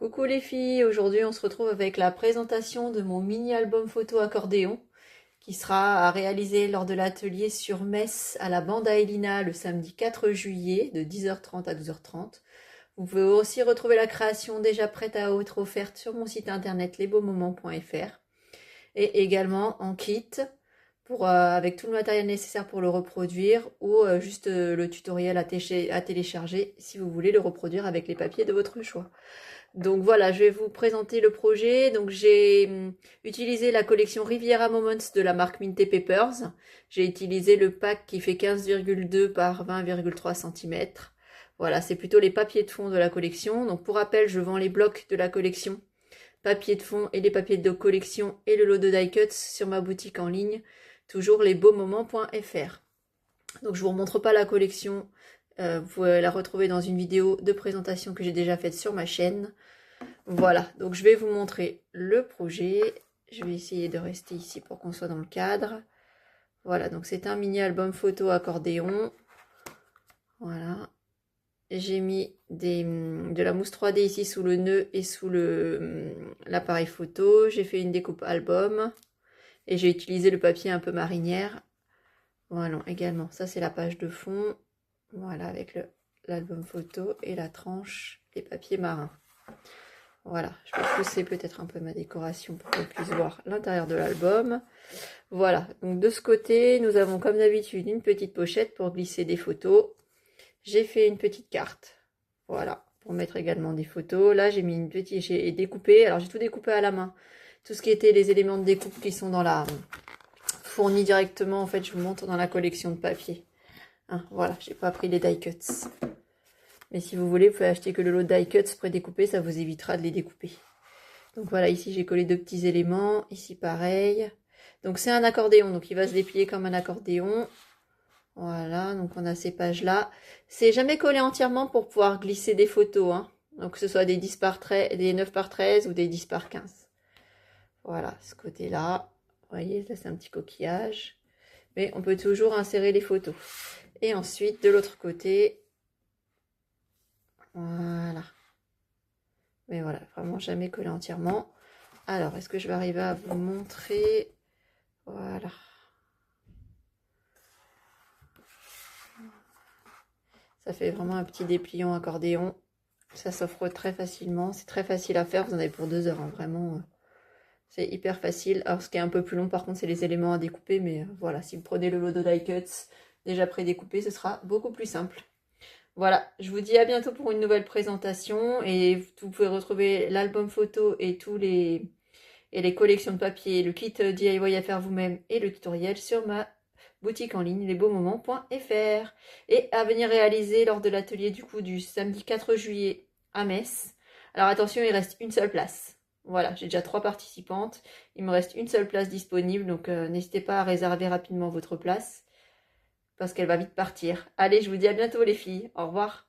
Coucou les filles, aujourd'hui on se retrouve avec la présentation de mon mini album photo accordéon qui sera à réaliser lors de l'atelier sur Metz à la bande à Elina le samedi 4 juillet de 10h30 à 12h30. Vous pouvez aussi retrouver la création déjà prête à être offerte sur mon site internet lesbeaumoments.fr et également en kit avec tout le matériel nécessaire pour le reproduire ou juste le tutoriel à télécharger si vous voulez le reproduire avec les papiers de votre choix. Donc voilà, je vais vous présenter le projet. Donc j'ai utilisé la collection Riviera Moments de la marque Minty Papers. J'ai utilisé le pack qui fait 15,2 par 20,3 cm. Voilà, c'est plutôt les papiers de fond de la collection. Donc pour rappel, je vends les blocs de la collection, papier de fond et les papiers de collection et le lot de die cuts sur ma boutique en ligne, toujours lesbeaumoments.fr. Donc je vous remontre pas la collection. Vous pouvez la retrouver dans une vidéo de présentation que j'ai déjà faite sur ma chaîne. Voilà, donc je vais vous montrer le projet. Je vais essayer de rester ici pour qu'on soit dans le cadre. Voilà, donc c'est un mini album photo accordéon. Voilà. J'ai mis de la mousse 3D ici sous le nœud et sous l'appareil photo. J'ai fait une découpe album. Et j'ai utilisé le papier un peu marinière. Voilà, également. Ça, c'est la page de fond. Voilà, avec l'album photo et la tranche et papier marin. Voilà, je vais pousser peut-être un peu ma décoration pour qu'on puisse voir l'intérieur de l'album. Voilà, donc de ce côté, nous avons comme d'habitude une petite pochette pour glisser des photos. J'ai fait une petite carte, voilà, pour mettre également des photos. Là, j'ai mis une petite, j'ai découpé, alors j'ai tout découpé à la main. Tout ce qui était les éléments de découpe qui sont dans la fournis directement, en fait, je vous montre dans la collection de papier. Hein, voilà, j'ai pas pris les die cuts. Mais si vous voulez, vous pouvez acheter que le lot de die cuts prédécoupés, ça vous évitera de les découper. Donc voilà, ici j'ai collé deux petits éléments, ici pareil. Donc c'est un accordéon, donc il va se déplier comme un accordéon. Voilà, donc on a ces pages-là. C'est jamais collé entièrement pour pouvoir glisser des photos, hein. Donc que ce soit des 10 par 13, des 9 par 13 ou des 10 par 15. Voilà, ce côté-là. Vous voyez, là c'est un petit coquillage. Mais on peut toujours insérer les photos. Et ensuite, de l'autre côté, voilà. Mais voilà, vraiment jamais collé entièrement. Alors, est-ce que je vais arriver à vous montrer? Voilà. Ça fait vraiment un petit dépliant accordéon. Ça s'offre très facilement. C'est très facile à faire. Vous en avez pour 2 heures, hein, vraiment. C'est hyper facile. Alors, ce qui est un peu plus long, par contre, c'est les éléments à découper. Mais voilà, si vous prenez le lot de die cuts déjà prédécoupé, ce sera beaucoup plus simple. Voilà, je vous dis à bientôt pour une nouvelle présentation. Et vous pouvez retrouver l'album photo et les collections de papier, le kit DIY à faire vous-même et le tutoriel sur ma boutique en ligne lesbeaumoments.fr et à venir réaliser lors de l'atelier du samedi 4 juillet à Metz. Alors attention, il reste une seule place. Voilà, j'ai déjà 3 participantes. Il me reste une seule place disponible, donc n'hésitez pas à réserver rapidement votre place parce qu'elle va vite partir. Allez, je vous dis à bientôt les filles. Au revoir.